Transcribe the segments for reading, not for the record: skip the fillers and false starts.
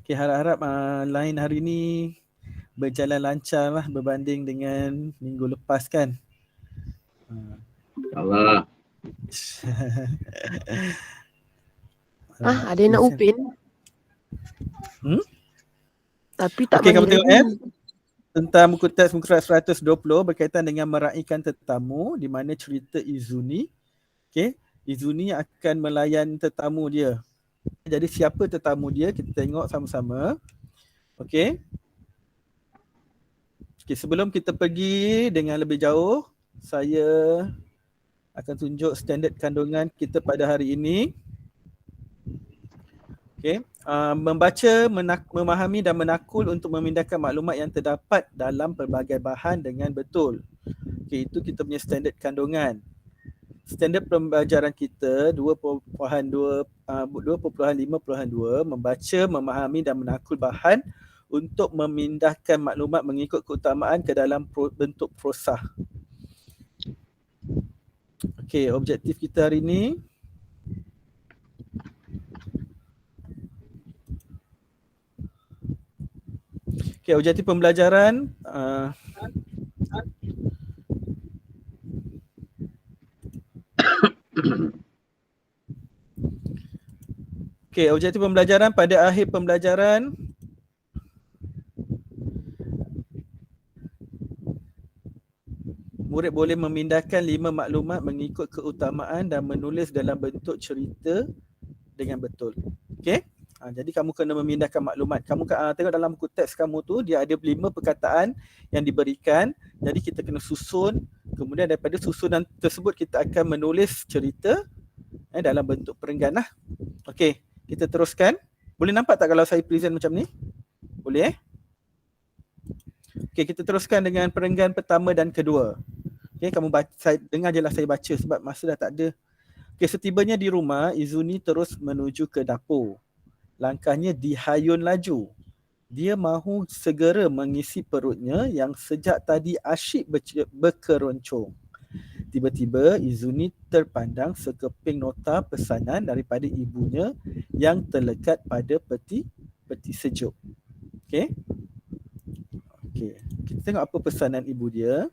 Okay, harap-harap lain hari ni berjalan lancar lah berbanding dengan minggu lepas kan. InsyaAllah. Ada yang nak upin. Tapi tak Okay, kamu mandi tengok lagi. Tentang muka teks muka surat 120 berkaitan dengan meraihkan tetamu di mana cerita Izuni. Okay, Izuni akan melayan tetamu dia. Jadi siapa tetamu dia kita tengok sama-sama. Okay. Okay, sebelum kita pergi dengan lebih jauh, saya akan tunjuk standard kandungan kita pada hari ini. Okay. Membaca, memahami dan menakul untuk memindahkan maklumat yang terdapat dalam pelbagai bahan dengan betul. Okay, itu kita punya standard kandungan. Standard pembelajaran kita 2.5.2 membaca, memahami dan menakul bahan untuk memindahkan maklumat mengikut keutamaan ke dalam bentuk prosa. Okey, objektif kita hari ini objektif pembelajaran objektif pembelajaran pada akhir pembelajaran murid boleh memindahkan 5 maklumat mengikut keutamaan dan menulis dalam bentuk cerita dengan betul. Okey? Jadi kamu kena memindahkan maklumat. Kamu tengok dalam buku teks kamu tu dia ada 5 perkataan yang diberikan. Jadi kita kena susun. Kemudian daripada susunan tersebut kita akan menulis cerita dalam bentuk perenggan lah. Okey, kita teruskan. Boleh nampak tak kalau saya present macam ni? Boleh Okey, kita teruskan dengan perenggan pertama dan kedua. Okey, kamu baca, dengar je lah saya baca sebab masa dah tak ada. Okey, setibanya di rumah, Izuni terus menuju ke dapur. Langkahnya dihayun laju. Dia mahu segera mengisi perutnya yang sejak tadi asyik berkeroncong. Tiba-tiba Izuni terpandang sekeping nota pesanan daripada ibunya yang terlekat pada peti sejuk. Okey. Kita tengok apa pesanan ibu dia.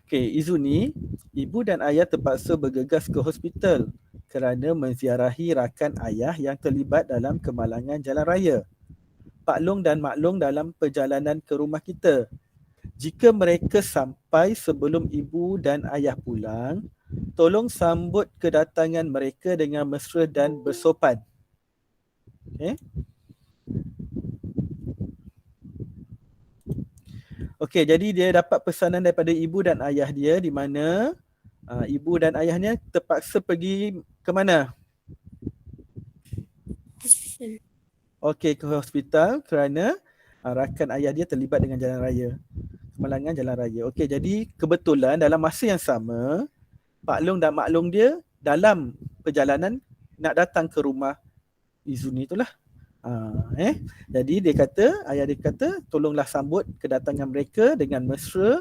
Okey, Izuni, ibu dan ayah terpaksa bergegas ke hospital kerana menziarahi rakan ayah yang terlibat dalam kemalangan jalan raya. Pak Long dan Mak Long dalam perjalanan ke rumah kita. Jika mereka sampai sebelum ibu dan ayah pulang, tolong sambut kedatangan mereka dengan mesra dan bersopan. Okey, jadi dia dapat pesanan daripada ibu dan ayah dia di mana ibu dan ayahnya terpaksa pergi ke mana? Okey, ke hospital kerana rakan ayah dia terlibat dengan jalan raya. Kemalangan jalan raya. Okey, jadi kebetulan dalam masa yang sama, Pak Long dan Mak Long dia dalam perjalanan nak datang ke rumah Izuni itulah. Jadi ayah dia kata tolonglah sambut kedatangan mereka dengan mesra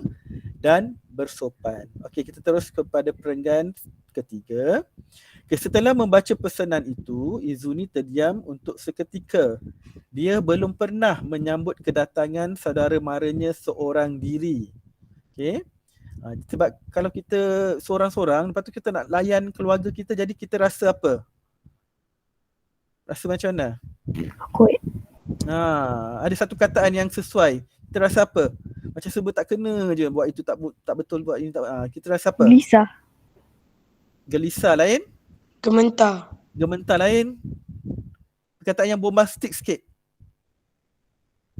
dan bersopan. Okey, kita terus kepada perenggan ketiga. Okay, setelah membaca pesanan itu, Izuni terdiam untuk seketika. Dia belum pernah menyambut kedatangan saudara maranya seorang diri. Okey. Sebab kalau kita seorang-seorang, lepas tu kita nak layan keluarga kita, jadi kita rasa apa? Rasa macam mana? Takut. Ada satu kataan yang sesuai. Kita rasa apa? Macam sebut tak kena je, buat itu tak betul, buat ini tak. Kita rasa apa? Gelisah. Gelisah lain? Gementar. Gementar lain? Perkataan yang bombastik sikit.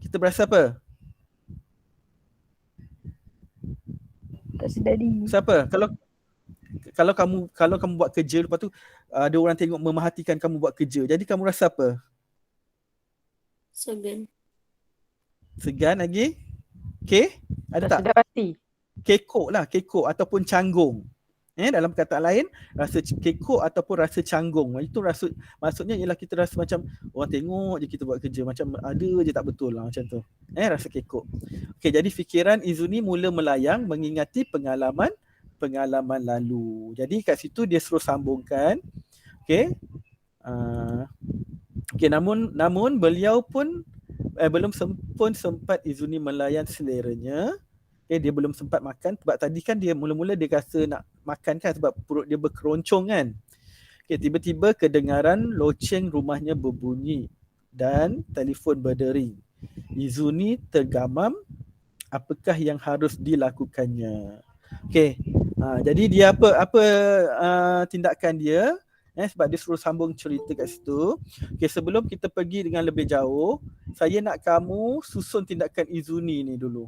Kita berasa apa? Tak sedar diri. Siapa? Kalau kamu buat kerja, lepas tu ada orang tengok memerhatikan kamu buat kerja, jadi kamu rasa apa? Segan lagi? Okay? Ada tak? Sedar hati. Kekok lah, kekok ataupun canggung. Dalam perkataan lain, rasa kekok ataupun rasa canggung. Itu maksudnya ialah kita rasa macam orang tengok je kita buat kerja, macam ada je tak betul lah macam tu. Rasa kekok. Okay, jadi fikiran Izuni mula melayang mengingati pengalaman lalu. Jadi kat situ dia suruh sambungkan. Okay. Okey, namun beliau pun belum sempat Izuni melayan seleranya. Okay, dia belum sempat makan sebab tadi kan dia mula-mula dia rasa nak makan kan sebab perut dia berkeroncong kan. Okay, tiba-tiba kedengaran loceng rumahnya berbunyi dan telefon berdering. Izuni tergamam, apakah yang harus dilakukannya? Okay, jadi dia apa tindakan dia? Sebab dia suruh sambung cerita kat situ. Okay, sebelum kita pergi dengan lebih jauh, saya nak kamu susun tindakan Izuni ni dulu.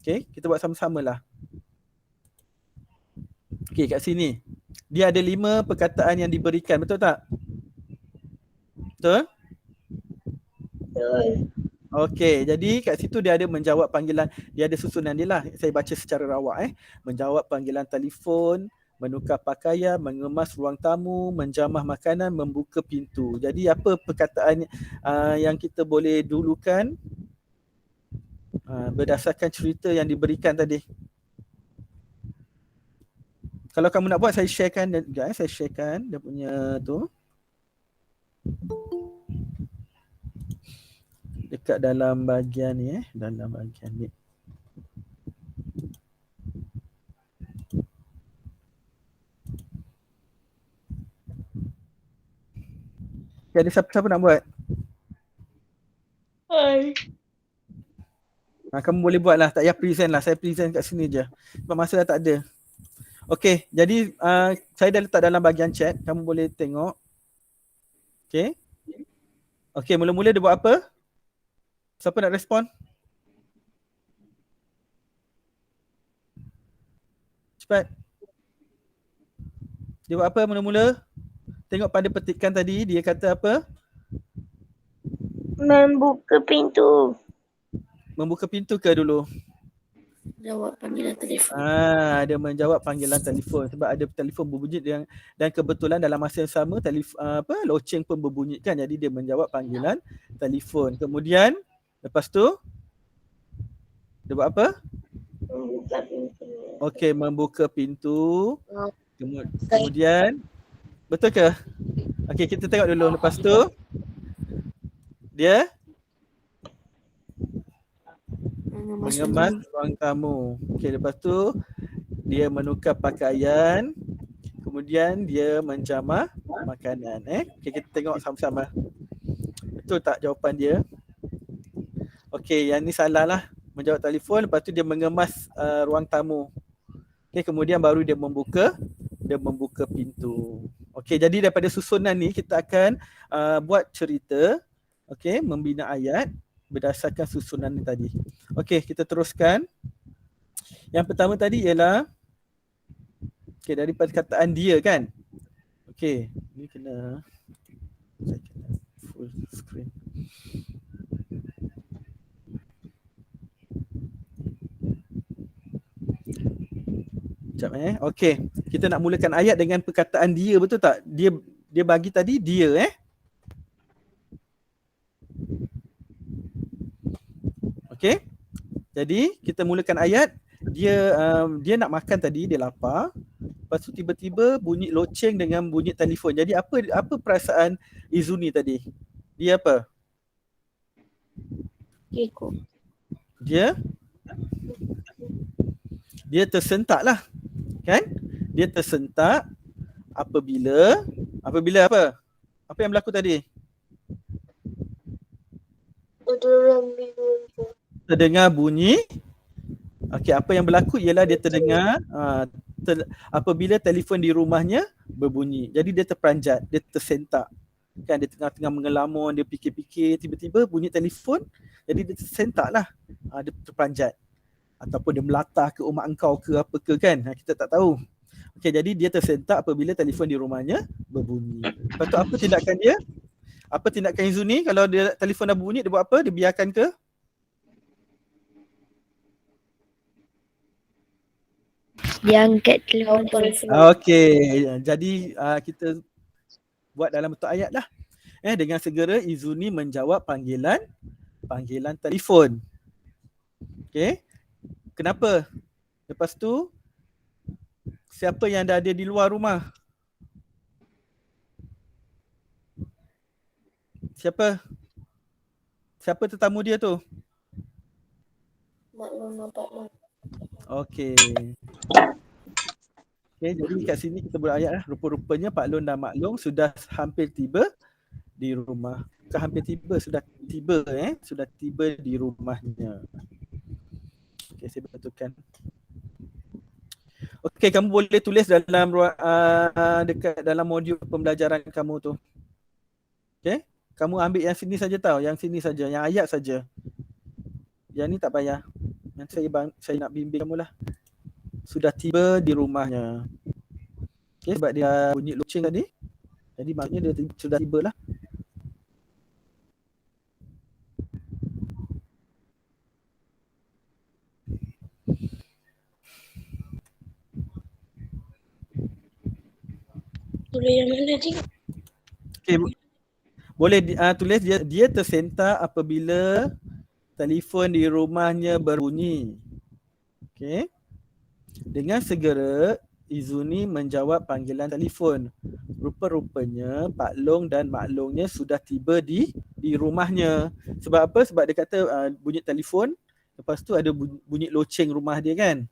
Okay, kita buat sama-sama lah. Okay, kat sini. Dia ada 5 perkataan yang diberikan, betul tak? Betul? Betul. Okay, jadi kat situ dia ada menjawab panggilan, dia ada susunan dia lah. Saya baca secara rawak. Menjawab panggilan telefon, menukar pakaian, mengemas ruang tamu, menjamah makanan, membuka pintu. Jadi apa perkataan yang kita boleh dulukan berdasarkan cerita yang diberikan tadi? Kalau kamu nak buat, saya sharekan guys, saya sharekan dia punya tu dekat dalam bahagian ni dalam bahagian ni. Ada siapa nak buat? Hai. Kamu boleh buat lah, tak payah present lah, saya present kat sini je sebab masa dah tak ada. Okay, jadi saya dah letak dalam bahagian chat, kamu boleh tengok. Okay. Okay, mula-mula dia buat apa? Siapa nak respon? Cepat. Dia buat apa mula-mula? Tengok pada petikan tadi, dia kata apa? Membuka pintu. Membuka pintu ke dulu? Jawab panggilan telefon. Dia menjawab panggilan telefon sebab ada telefon berbunyi dan kebetulan dalam masa yang sama loceng pun berbunyi kan, jadi dia menjawab panggilan telefon. Kemudian lepas tu dia buat apa? Membuka pintu. Okey, membuka pintu. Kemudian betul ke? Okey, kita tengok dulu. Lepas tu dia mengemas ruang tamu. Okey, lepas tu dia menukar pakaian. Kemudian dia menjamah makanan. Okey, kita tengok sama-sama. Betul tak jawapan dia? Okey, yang ni salah lah. Menjawab telefon, lepas tu dia mengemas ruang tamu. Okey, kemudian baru dia membuka pintu. Okey, jadi daripada susunan ni kita akan buat cerita, okey, membina ayat berdasarkan susunan ni tadi. Okey, kita teruskan. Yang pertama tadi ialah dari perkataan dia kan. Okey, ni kena saya kena full screen. Sekejap Okey, kita nak mulakan ayat dengan perkataan dia, betul tak? Dia bagi tadi dia Okey. Jadi kita mulakan ayat. Dia nak makan tadi, dia lapar. Lepas tu tiba-tiba bunyi loceng dengan bunyi telefon. Jadi apa perasaan Izuni tadi? Dia apa? Kekok. Dia tersentak lah. Kan? Dia tersentak apabila apa? Apa yang berlaku tadi? Terdengar bunyi. Okey, apa yang berlaku ialah dia terdengar apabila telefon di rumahnya berbunyi. Jadi dia terperanjat, dia tersentak. Kan dia tengah-tengah mengelamun, dia fikir-fikir, tiba-tiba bunyi telefon, jadi dia tersentak lah. Dia terperanjat. Ataupun dia melatah ke mak engkau ke apa ke kan, kita tak tahu. Okey, jadi dia tersentak apabila telefon di rumahnya berbunyi. Lepas tu apa tindakan dia? Apa tindakan Izuni kalau dia telefon dah berbunyi, dia buat apa? Dia biarkan ke? Dia angkat telefon. Okey, jadi kita buat dalam bentuk ayat lah. Dengan segera Izuni menjawab panggilan telefon. Okey. Kenapa? Lepas tu siapa yang dah ada di luar rumah? Siapa? Siapa tetamu dia tu? Mak Long nampak Long. Okey. Okey, jadi kat sini kita belayat lah. Rupa-rupanya Pak Long dan Mak Long sudah hampir tiba di rumah. Bukan hampir tiba, sudah tiba Sudah tiba di rumahnya. Okey, saya betulkan. Okey, kamu boleh tulis dalam dekat dalam modul pembelajaran kamu tu. Okey? Kamu ambil yang sini saja tahu, yang sini saja, yang ayat saja. Yang ni tak payah. Yang saya nak bimbing kamu lah. Sudah tiba di rumahnya. Okey, sebab dia bunyi loceng tadi. Jadi maknanya dia sudah tiba lah. Tulis yang mana cik? Okey, boleh tulis dia tersentak apabila telefon di rumahnya berbunyi. Okey. Dengan segera Izuni menjawab panggilan telefon. Rupa-rupanya Pak Long dan Mak Longnya sudah tiba di rumahnya. Sebab apa? Sebab dia kata bunyi telefon, lepas tu ada bunyi loceng rumah dia kan.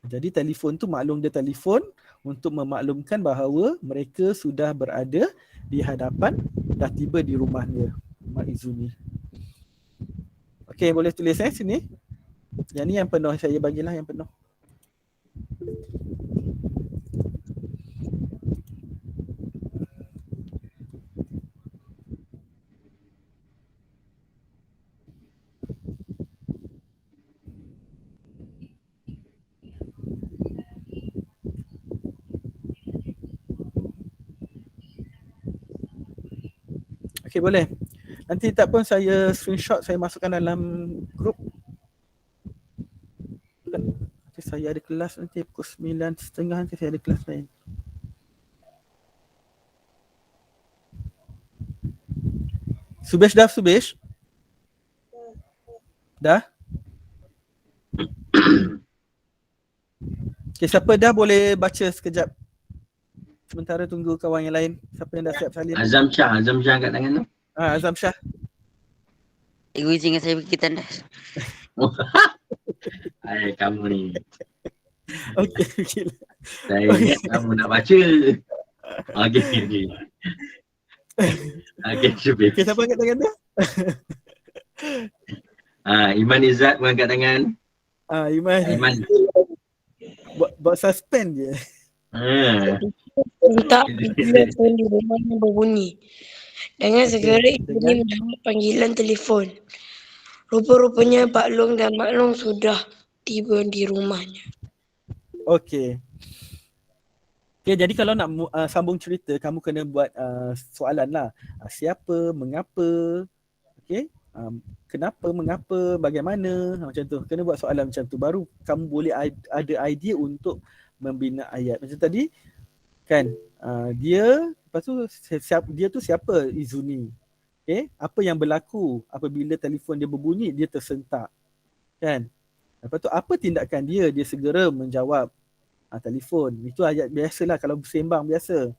Jadi telefon tu Mak Long dia telefon untuk memaklumkan bahawa mereka sudah berada di hadapan, dah tiba di rumahnya Mak Izuni. Okey, boleh tulis sini. Yang ni yang penuh, saya bagilah yang penuh. Okey, boleh. Nanti tak pun saya screenshot, saya masukkan dalam grup. Nanti saya ada kelas nanti pukul 9.30 nanti saya ada kelas lain. Subesh dah, Subesh? Dah? Okay, siapa dah boleh baca sekejap. Sementara tunggu kawan yang lain. Siapa yang dah siap salin? Azam Shah angkat tangan tu. Azam Shah. Cikgu izin saya pergi tandas. Hai, kamu ni. Okey, okey. Saya ingat kamu nak baca. Okey. Okey, cuba. Okey, siapa angkat tangan dah? Iman Izzat pun angkat tangan. Iman. Iman. Buat suspend je. Minta telefon di rumahnya berbunyi. Dengan segera Izuni menjawab panggilan telefon. Rupa-rupanya Pak Long dan Mak Long sudah tiba di rumahnya. Okey. Okay, jadi kalau nak sambung cerita, kamu kena buat soalan lah. Siapa, mengapa, okay? Kenapa, mengapa, bagaimana, macam tu. Kena buat soalan macam tu. Baru kamu boleh ada idea untuk membina ayat. Macam tadi, kan, dia, lepas tu dia tu siapa? Izuni. Okay? Apa yang berlaku apabila telefon dia berbunyi, dia tersentak. Kan? Lepas tu apa tindakan dia? Dia segera menjawab telefon. Itu ayat biasalah kalau bersembang biasa.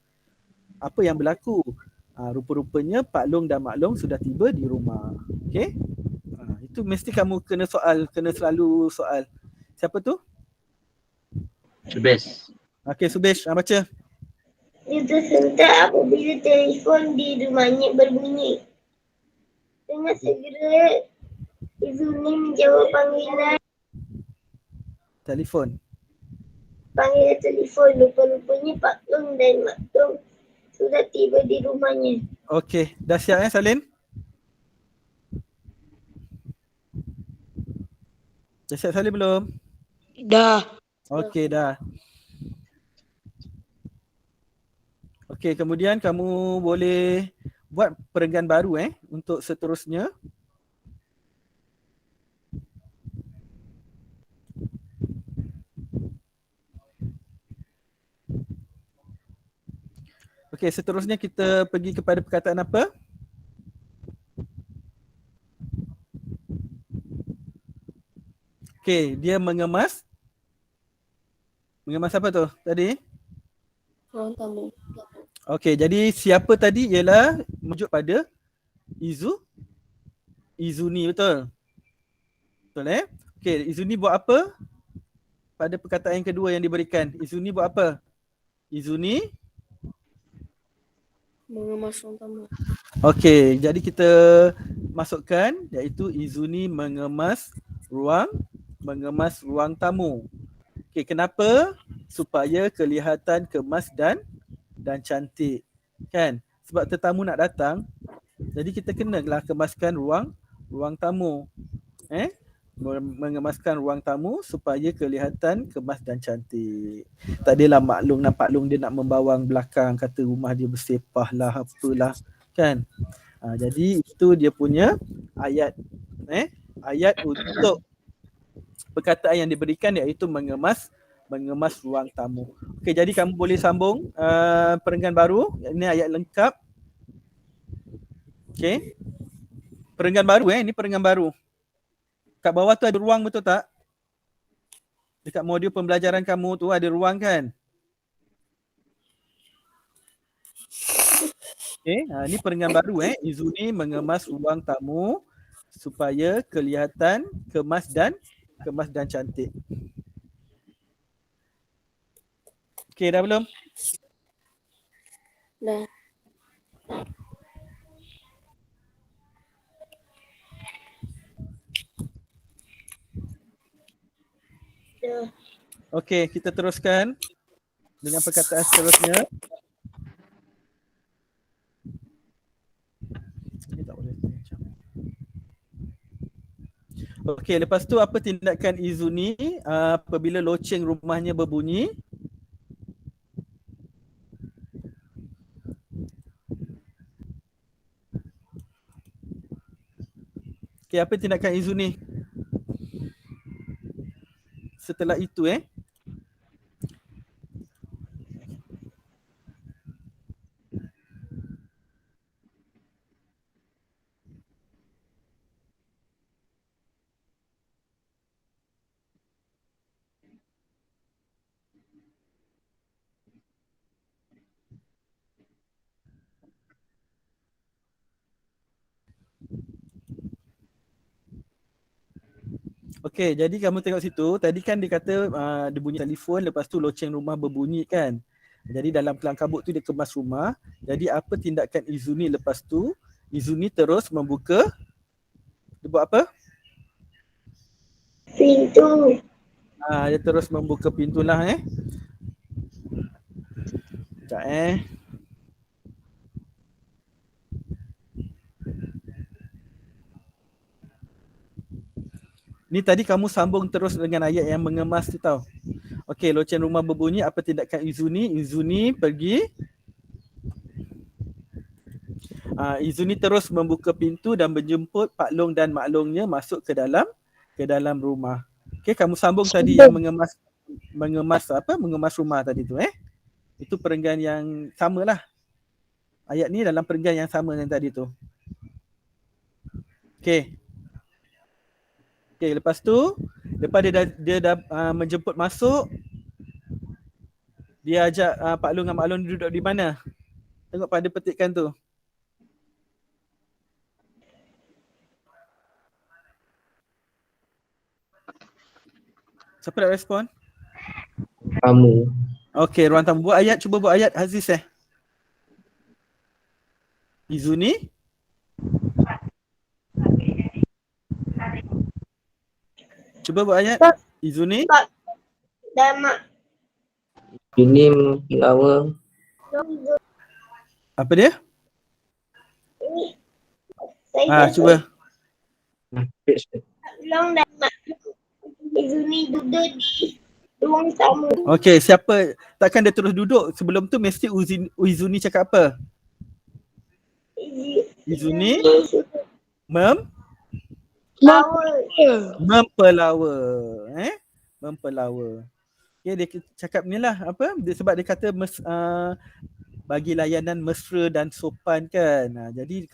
Apa yang berlaku? Rupa-rupanya Pak Long dan Mak Long sudah tiba di rumah. Okey? Itu mesti kamu kena selalu soal. Siapa tu? Subesh. Okey, Subesh, baca. Dia tersentak apabila telefon di rumahnya berbunyi. Dengan segera Izuni menjawab panggilan telefon. Rupa-rupanya Pak Long dan Mak Long sudah tiba di rumahnya. Okey, dah siap Salin? Dah siap Salin belum? Dah. Okey, dah. Okey, kemudian kamu boleh buat perenggan baru untuk seterusnya. Okey, seterusnya kita pergi kepada perkataan apa? Okey, dia mengemas. Mengemas apa tu tadi? Ruang tamu. Okey, jadi siapa tadi ialah merujuk pada Izuni, betul? Betul Okey, Izuni buat apa? Pada perkataan yang kedua yang diberikan. Izuni buat apa? Izuni Mengemas ruang tamu. okey, jadi kita masukkan iaitu Izuni mengemas ruang tamu. Okey, kenapa? Supaya kelihatan kemas dan cantik. Kan? Sebab tetamu nak datang, jadi kita kenalah kemaskan ruang tamu. Mengemaskan ruang tamu supaya kelihatan kemas dan cantik. Tak adalah Pak Long dia nak membawang belakang, kata rumah dia bersepah lah, apalah, kan? Jadi itu dia punya ayat ayat untuk perkataan yang diberikan iaitu mengemas ruang tamu. Okey, jadi kamu boleh sambung perenggan baru. Ini ayat lengkap. Okey. Perenggan baru ini perenggan baru. Kat bawah tu ada ruang, betul tak? Dekat modul pembelajaran kamu tu ada ruang kan? Okey, ini perenggan baru Izuni mengemas ruang tamu supaya kelihatan kemas dan cantik. Okey, dah belum? Dah. Dah. Okey, kita teruskan dengan perkataan seterusnya. Okey, lepas tu apa tindakan Izuni apabila loceng rumahnya berbunyi? Okey, apa tindakan Izuni? Setelah itu Okey, jadi kamu tengok situ, tadi kan dia kata dia bunyi telefon, lepas tu loceng rumah berbunyi kan. Jadi dalam kelang kabut tu dia kemas rumah. Jadi apa tindakan Izuni lepas tu? Izuni terus membuka, dia buat apa? Pintu. Dia terus membuka pintu lah Sekejap Ni tadi kamu sambung terus dengan ayat yang mengemas tu tau. Okey, loceng rumah berbunyi, apa tindakan Izuni? Izuni pergi. Izuni terus membuka pintu dan menjemput Pak Long dan Mak Longnya masuk ke dalam rumah. Okey, kamu sambung tadi yang mengemas rumah tadi tu Itu perenggan yang samalah. Ayat ni dalam perenggan yang sama dengan tadi tu. Okey. Okey, lepas tu lepas dia dah menjemput masuk, dia ajak Pak Long dan Mak Long duduk di mana? Tengok pada petikan tu. Siapa nak respon? Tamu. Okey, ruang tamu. Cuba buat ayat Aziz Izuni. Cuba buat ayat Izuni. Dan Mak Ini lama. Long. Apa dia? Saya Cuba. Long dan Mak Izuni duduk di ruang tamu. Okey, siapa? Takkan dia terus duduk. Sebelum tu mesti Izuni cakap apa? Izuni mempelawa. Mempelawa. Okay, dia cakap ni lah apa? Sebab dia kata bagi layanan mesra dan sopan kan. Jadi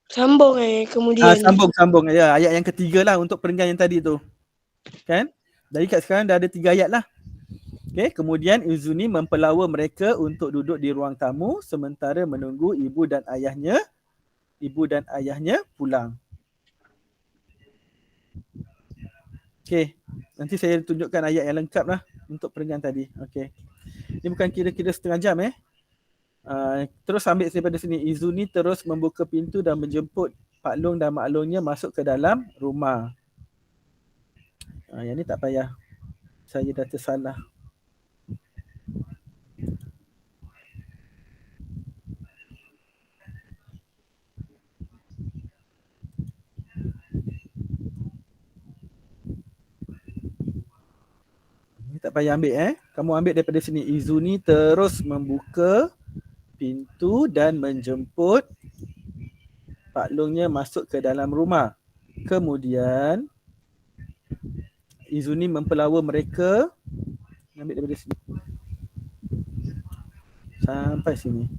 Sambung kemudian. Sambung. Ya, ayat yang ketiga lah untuk perenggan yang tadi tu. Kan? Jadi kat sekarang dah ada 3 ayat lah. Okey, kemudian Izuni mempelawa mereka untuk duduk di ruang tamu sementara menunggu ibu dan ayahnya pulang. Okey, nanti saya tunjukkan ayat yang lengkap lah untuk perenggan tadi. Okey. Ini bukan kira-kira setengah jam terus ambil daripada sini. Izuni terus membuka pintu dan menjemput Pak Long dan Mak Longnya masuk ke dalam rumah. Yang ni tak payah. Saya dah tersalah. Ini tak payah ambil Kamu ambil daripada sini. Izuni terus membuka pintu dan menjemput Pak Longnya masuk ke dalam rumah. Kemudian Izuni mempelawa mereka. Ambil daripada sini. Sampai sini.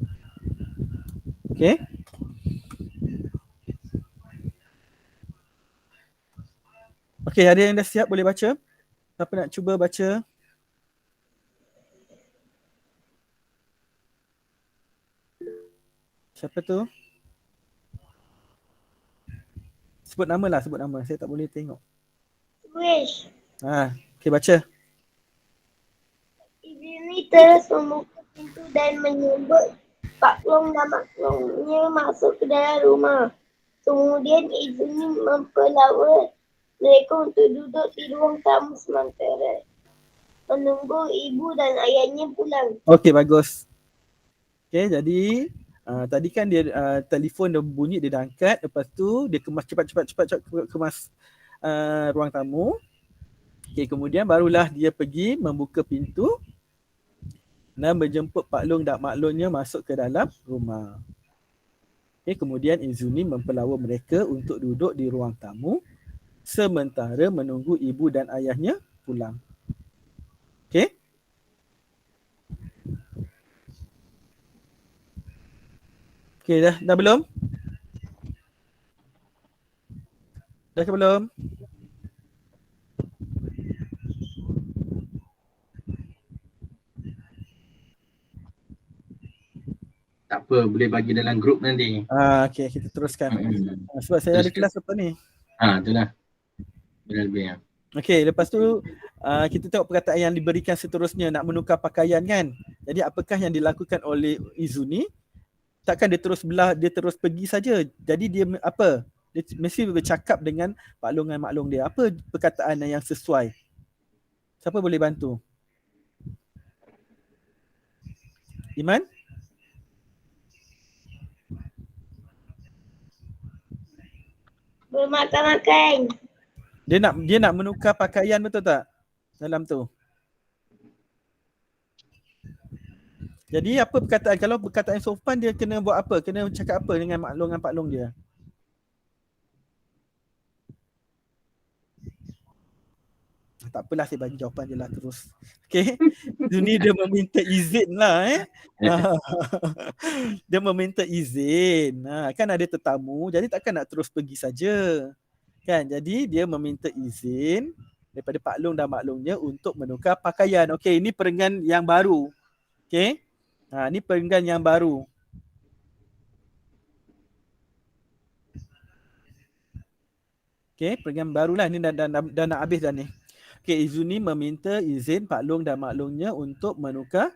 Okey. Okey, ada yang dah siap boleh baca? Siapa nak cuba baca? Siapa tu? Sebut nama lah, sebut nama. Saya tak boleh tengok. Wish. Okey, baca. Izuni terus membuka pintu dan menyebut Pak Long dan Mak Longnya masuk ke dalam rumah. Kemudian Izuni mempelawa mereka untuk duduk di ruang tamu sementara menunggu ibu dan ayahnya pulang. Okey, bagus. Okey, jadi tadi kan dia telefon dia bunyi, dia dah angkat. Lepas tu dia kemas cepat kemas ruang tamu. Okey, kemudian barulah dia pergi membuka pintu dan menjemput Pak Long dan Mak Longnya masuk ke dalam rumah. Okey, kemudian Izuni mempelawa mereka untuk duduk di ruang tamu sementara menunggu ibu dan ayahnya pulang. Okey? Okey, dah belum? Dah ke belum? Tak apa, boleh bagi dalam grup nanti. Okey, kita teruskan. Sebab saya ada kelas apa ni? Itulah. Lebih. Okey, lepas tu kita tengok perkataan yang diberikan seterusnya, nak menukar pakaian kan. Jadi apakah yang dilakukan oleh Izuni? Takkan dia terus belah, dia terus pergi saja. Jadi dia apa? Dia mesti bercakap dengan Pak Long dan Mak Long dia. Apa perkataan yang sesuai? Siapa boleh bantu? Iman? Bermakan-makan. Dia nak menukar pakaian, betul tak? Dalam tu. Jadi apa perkataan, kalau perkataan sopan dia kena buat apa? Kena cakap apa dengan Mak Long dan Pak Long dia? Tak apalah, saya bagi jawapan je lah terus. Okay. Izuni dia meminta izin lah Dia meminta izin. Kan ada tetamu, jadi takkan nak terus pergi saja. Kan, jadi dia meminta izin daripada Pak Long dan Mak Longnya untuk menukar pakaian. Okey, ini perenggan yang baru. Okey. Ini perenggan yang baru. Okey, perenggan barulah ni, dah nak habis dah ni. Okey, Izuni meminta izin Pak Long dan Mak Longnya untuk menukar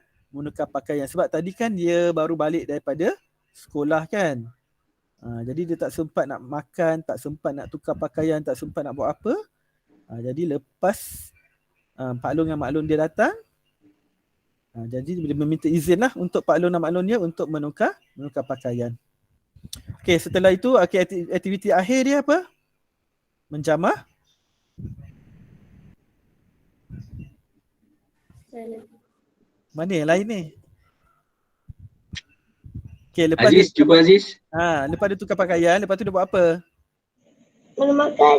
pakaian. Sebab tadi kan dia baru balik daripada sekolah kan. Jadi dia tak sempat nak makan, tak sempat nak tukar pakaian, tak sempat nak buat apa. Jadi lepas Pak Long dan Mak Long dia datang, jadi dia meminta izin lah untuk Pak Long dan Mak Long dia untuk menukar pakaian. Okey, setelah itu aktiviti akhir dia apa? Menjamah. Mana yang lain ni? Okey, lepas Aziz, cuba Aziz. Lepas dia tukar pakaian, lepas tu dia buat apa? Makan.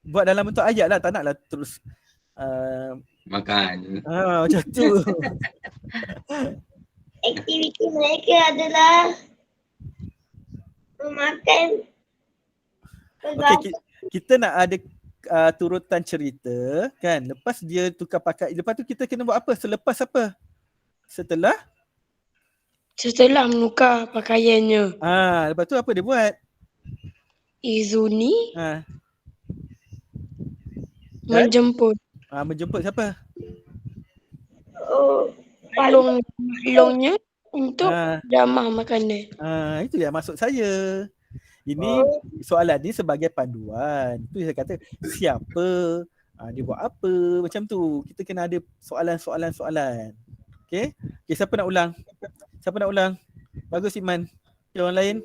Buat dalam bentuk ayat lah, tak naklah terus makan. Macam tu. Aktiviti mereka adalah memakan. Okey, kita nak ada turutan cerita kan. Lepas dia tukar pakai, lepas tu kita kena buat apa? Selepas apa? Setelah menukar pakaiannya. lepas tu apa dia buat? Izuni Ha, menjemput menjemput siapa? Oh, Pak maklongnya untuk Ha, jamah makanan. itu yang maksud saya. Ini Oh, soalan ni sebagai panduan. Tu saya kata siapa, dia buat apa, macam tu. Kita kena ada soalan-soalan. Okey? Okey, siapa nak ulang? Siapa nak ulang? Bagus Iman. Okay, orang lain?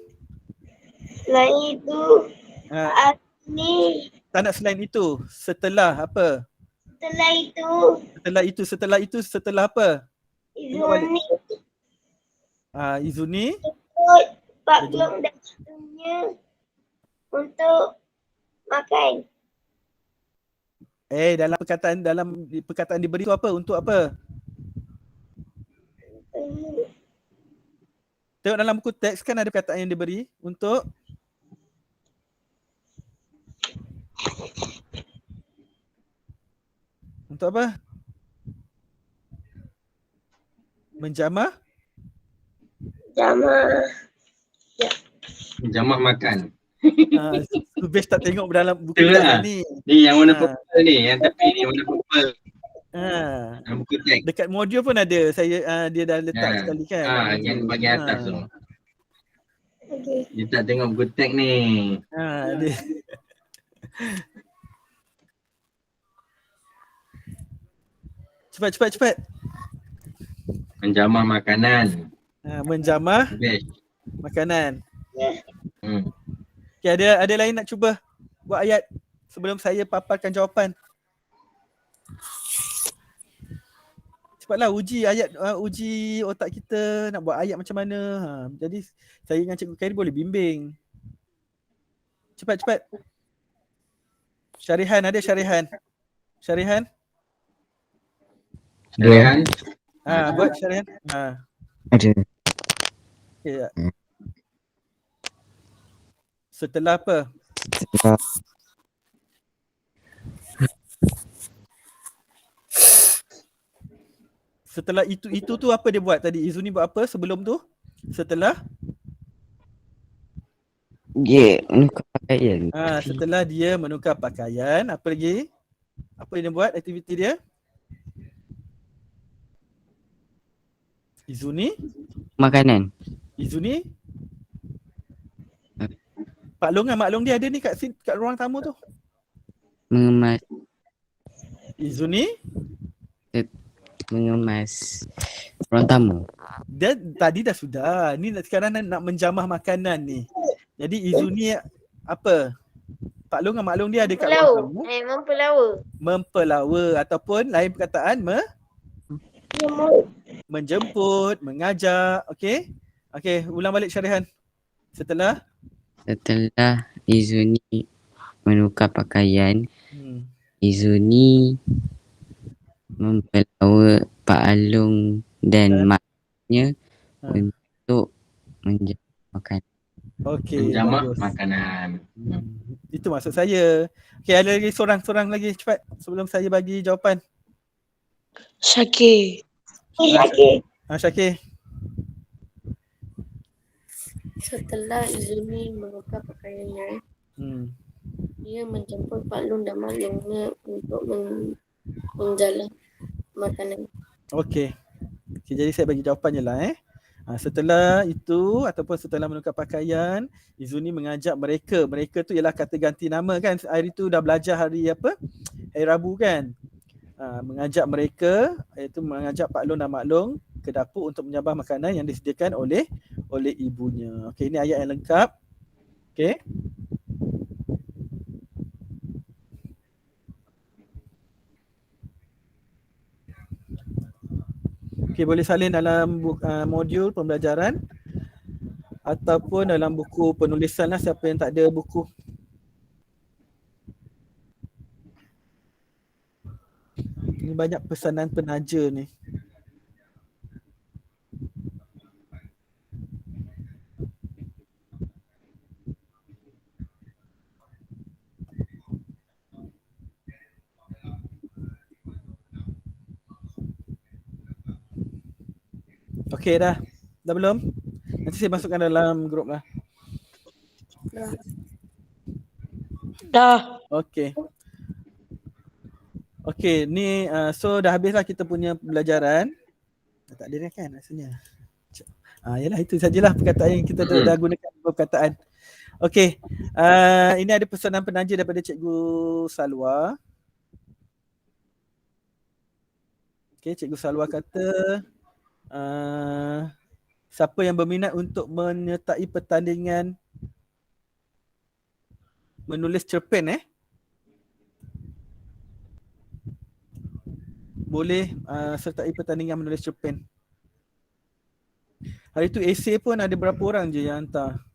selain itu, Ha, ni tak nak selain itu. Setelah apa? setelah itu Setelah apa? Tengok balik. Izuni Izuni ikut Pak Long dan ibunya untuk makan. dalam perkataan diberi tu apa? Untuk apa? Tengok dalam buku teks kan ada perkataan yang diberi untuk apa? Menjamah Jamah makan. Subes tak tengok dalam buku Betul teks lah. ni. Ni yang warna Ha. purple ni. Yang tepi ni warna purple. Dalam buku teks. Dekat modul pun ada. Saya dia dah letak sekali kan. Yang bahagian atas tu. Okey. Dia tak tengok buku teks ni. Dia. Cepat. Menjamah makanan. Menjamah Best. makanan. Hmm. Okay, ada lain nak cuba buat ayat sebelum saya paparkan jawapan? Cepatlah uji ayat, uji otak kita nak buat ayat macam mana. Jadi saya dengan Cikgu Khairi boleh bimbing. Cepat. Syarihan ada syarihan. Syarihan. Buat syarihan. Ada. Okay. Setelah apa? Setelah Setelah itu tu apa dia buat tadi? Izuni buat apa sebelum tu? Setelah dia menukar pakaian. setelah dia menukar pakaian, apa lagi? Apa yang dia buat aktiviti dia? Izuni Pak Long kan, Mak Long dia ada ni kat ruang tamu tu. Mengemas Izuni ruang tamu. dia tadi dah sudah. Ni sekarang nak menjamah makanan ni. Jadi Izuni apa? Pak Long dengan Mak Long dia ada kat ruang tamu. Mempelawa ataupun lain perkataan menjemput, mengajak. Okey, ulang balik syarihan. Setelah Izuni menukar pakaian, Izuni mempelawa Pak Along dan maknya untuk menjaga makanan. Okey, Menjamah bagus. makanan. Itu maksud saya. Okey, ada lagi seorang lagi cepat sebelum saya bagi jawapan. Syakir. Syakir. Setelah Izuni menukar pakaiannya, dia menjemput Pak Long dan Mak Longnya untuk menjalan makanan. Okey, jadi saya bagi jawapannya lah. Setelah itu ataupun setelah menukar pakaian, Izuni mengajak mereka. Mereka tu ialah kata ganti nama kan. Hari tu dah belajar hari apa? Hari Rabu kan. Mengajak mereka, iaitu mengajak Pak Long dan Mak Long ke dapur untuk menyabah makanan yang disediakan oleh ibunya. Okey, ini ayat yang lengkap. Okey. Okey, boleh salin dalam modul pembelajaran ataupun dalam buku penulisan lah, siapa yang tak ada buku. Ini banyak pesanan penaja ni. Okey dah. Dah belum? Nanti saya masukkan dalam grup lah. Dah. Okey. Okey, ni so dah habislah kita punya pembelajaran. Tak ada dah kan rasanya. Yalah itu sajalah perkataan yang kita dah gunakan perkataan. Okey. Ini ada pesanan penaja daripada Cikgu Salwa. Okey, Cikgu Salwa kata siapa yang berminat untuk menyertai pertandingan menulis cerpen boleh sertai pertandingan menulis cerpen. Hari tu esei pun ada berapa orang je yang hantar.